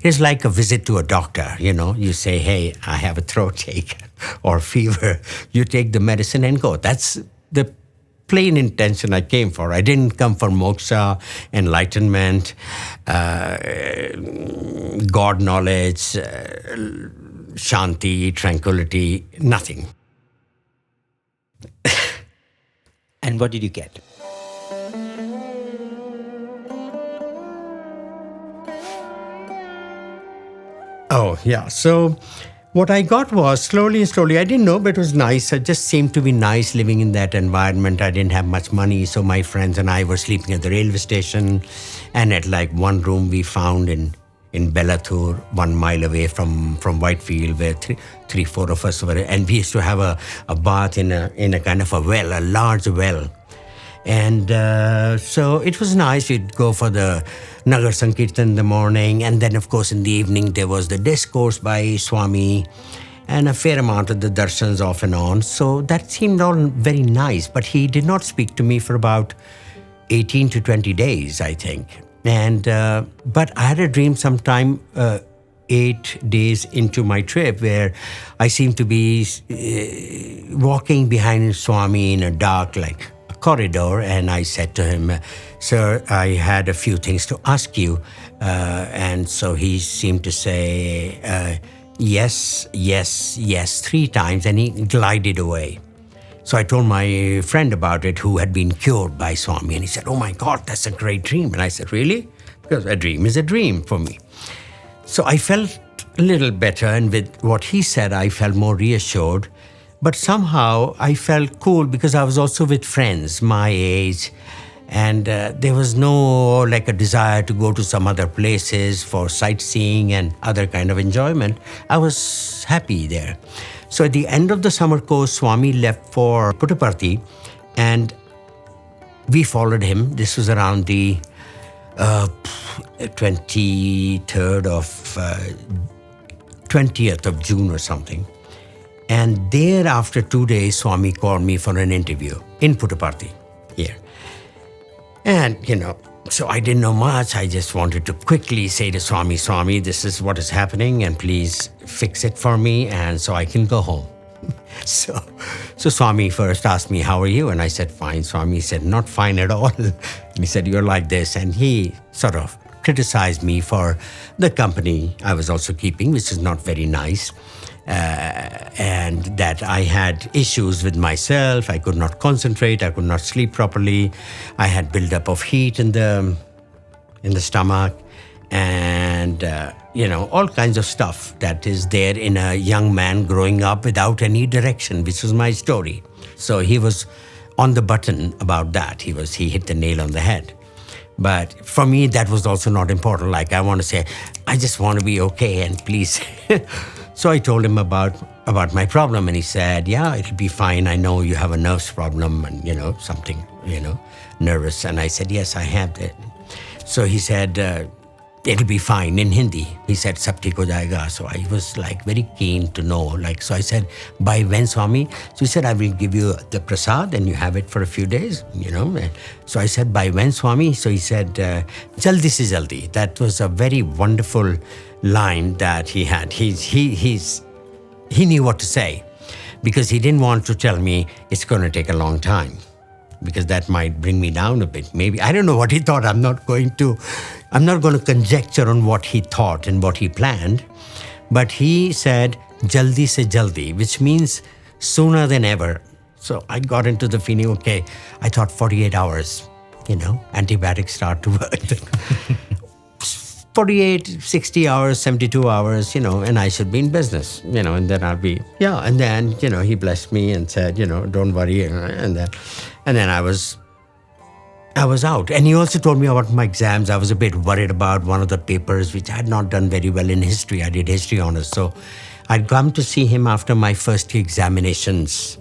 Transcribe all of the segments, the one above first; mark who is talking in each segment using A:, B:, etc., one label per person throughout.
A: It's like a visit to a doctor, You say, hey, I have a throat ache or fever. You take the medicine and go. That's the plain intention I came for. I didn't come for moksha, enlightenment, God knowledge, shanti, tranquility, nothing.
B: And what did you get?
A: Oh, yeah. So what I got was slowly, I didn't know, but it was nice. It just seemed to be nice living in that environment. I didn't have much money, so my friends and I were sleeping at the railway station, and at like one room we found in Bellathur, 1 mile away from Whitefield, where three, four of us were, and we used to have a bath in a kind of a well, a large well. And so it was nice. We'd go for the Nagar Sankirtan in the morning, and then, of course, in the evening, there was the discourse by Swami and a fair amount of the darshans off and on. So that seemed all very nice, but he did not speak to me for about 18 to 20 days, I think. And but I had a dream sometime 8 days into my trip where I seemed to be walking behind Swami in a dark, like, corridor, and I said to him, sir, I had a few things to ask you. And so he seemed to say, yes, 3 times, and he glided away. So I told my friend about it, who had been cured by Swami, and he said, oh my God, that's a great dream. And I said, really? Because a dream is a dream for me. So I felt a little better, and with what he said, I felt more reassured. But somehow I felt cool because I was also with friends my age, and there was no like a desire to go to some other places for sightseeing and other kind of enjoyment. I was happy there. So at the end of the summer course, Swami left for Puttaparthi, and we followed him. This was around the 20th of June or something. And there, after 2 days, Swami called me for an interview in Puttaparthi here. And, so I didn't know much. I just wanted to quickly say to Swami, this is what is happening, and please fix it for me, and so I can go home. So Swami first asked me, how are you? And I said, fine. Swami said, not fine at all. And he said, you're like this. And he sort of criticized me for the company I was also keeping, which is not very nice. And that I had issues with myself. I could not concentrate. I could not sleep properly. I had buildup of heat in the stomach, and all kinds of stuff that is there in a young man growing up without any direction, which was my story. So he was on the button about that. He hit the nail on the head. But for me, that was also not important. Like, I want to say, I just want to be okay, and please. So I told him about my problem, and he said, yeah, it'll be fine. I know you have a nerves problem and, something, nervous. And I said, yes, I have that. So he said, it'll be fine in Hindi. He said, sab theek ho jayega. So I was like very keen to know. So I said, by when, Swami? So he said, I will give you the prasad and you have it for a few days, So I said, by when, Swami? So he said, jaldi se jaldi. That was a very wonderful line that he had. He knew what to say, because he didn't want to tell me it's going to take a long time, because that might bring me down a bit. Maybe, I don't know what he thought. I'm not going to conjecture on what he thought and what he planned. But he said, jaldi se jaldi, which means sooner than ever. So I got into the feeling, okay, I thought 48 hours, antibiotics start to work. 48, 60 hours, 72 hours, and I should be in business, and then I'll be, and then, he blessed me and said, don't worry, and then I was out. And he also told me about my exams. I was a bit worried about one of the papers, which I had not done very well in history. I did history honors. So I'd come to see him after my first examinations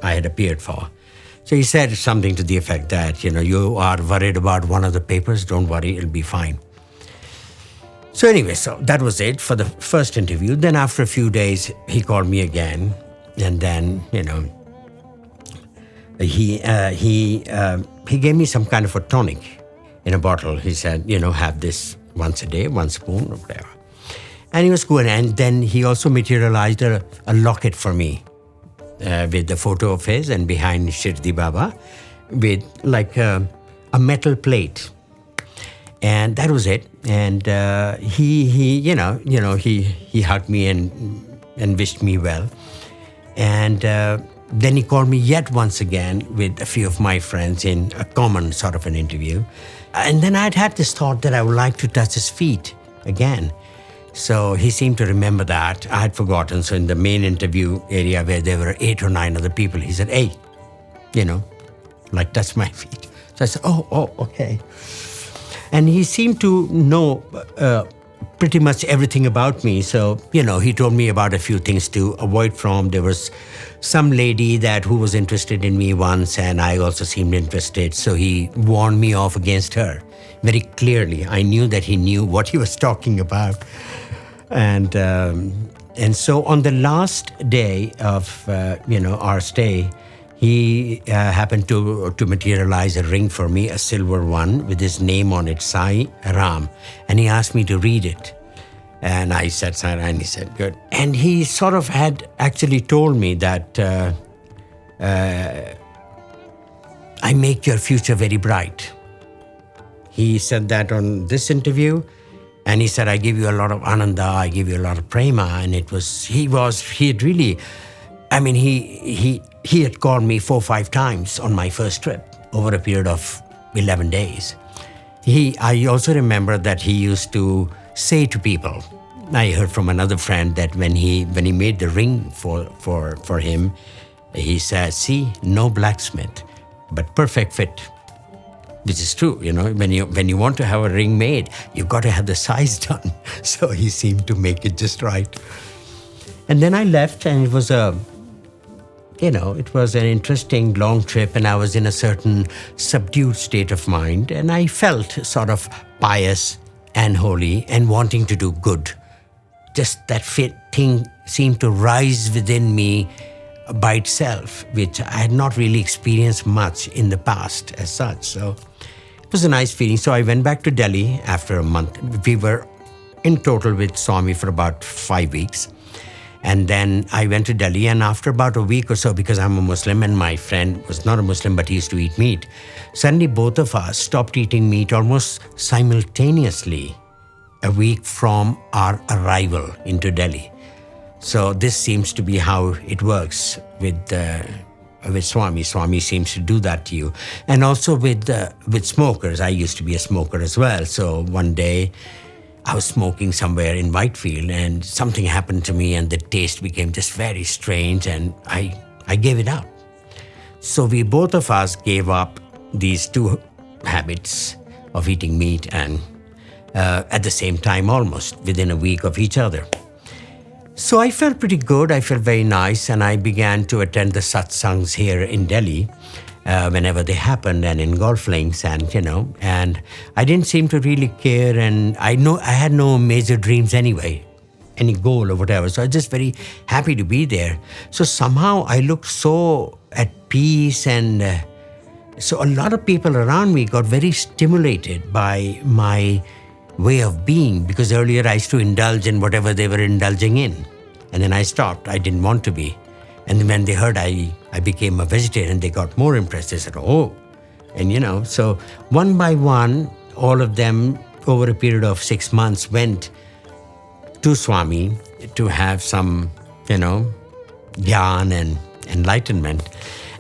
A: I had appeared for. So he said something to the effect that, you are worried about one of the papers. Don't worry, it'll be fine. So anyway, so that was it for the first interview. Then after a few days, he called me again. And then, he gave me some kind of a tonic in a bottle. He said, have this once a day, 1 spoon or whatever. And he was cool. And then he also materialized a locket for me with the photo of his, and behind Shirdi Baba with like a metal plate. And that was it. And he hugged me and wished me well. And then he called me yet once again with a few of my friends in a common sort of an interview. And then I'd had this thought that I would like to touch his feet again. So he seemed to remember that. I had forgotten. So in the main interview area where there were 8 or 9 other people, he said, hey, touch my feet. So I said, oh, okay. And he seemed to know pretty much everything about me. So, he told me about a few things to avoid from. There was some lady who was interested in me once, and I also seemed interested. So he warned me off against her very clearly. I knew that he knew what he was talking about. And so on the last day of, our stay, he happened to materialize a ring for me, a silver one with his name on it, Sai Ram. And he asked me to read it. And I said, Sai Ram, and he said, good. And he sort of had actually told me that I make your future very bright. He said that on this interview. And he said, I give you a lot of ananda, I give you a lot of prema. And he had called me 4 or 5 times on my first trip over a period of 11 days. I also remember that he used to say to people, I heard from another friend that when he made the ring for him, he said, see, no blacksmith, but perfect fit. Which is true, when you want to have a ring made, you've got to have the size done. So he seemed to make it just right. And then I left, and it was an interesting long trip, and I was in a certain subdued state of mind, and I felt sort of pious and holy and wanting to do good. Just that thing seemed to rise within me by itself, which I had not really experienced much in the past as such. So it was a nice feeling. So I went back to Delhi after a month. We were in total with Swami for about 5 weeks. And then I went to Delhi, and after about a week or so, because I'm a Muslim and my friend was not a Muslim, but he used to eat meat, suddenly both of us stopped eating meat almost simultaneously a week from our arrival into Delhi. So this seems to be how it works with Swami. Swami seems to do that to you. And also with smokers. I used to be a smoker as well. So one day I was smoking somewhere in Whitefield, and something happened to me, and the taste became just very strange, and I gave it up. So we both of us gave up these 2 habits of eating meat, and at the same time, almost within a week of each other. So I felt pretty good. I felt very nice, and I began to attend the satsangs here in Delhi whenever they happened, and in golf links, and I didn't seem to really care, and I had no major dreams anyway, any goal or whatever. So I was just very happy to be there. So somehow I looked so at peace, and so a lot of people around me got very stimulated by my way of being, because earlier I used to indulge in whatever they were indulging in, and then I stopped. I didn't want to be. And when they heard I became a vegetarian, they got more impressed. They said, oh. And so one by one, all of them over a period of 6 months went to Swami to have some, jnana and enlightenment.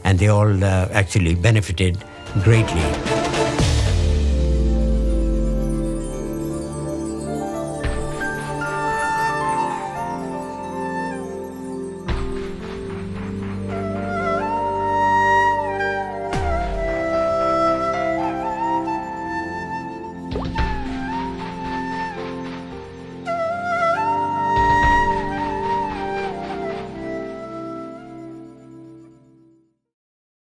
A: And they all actually benefited greatly.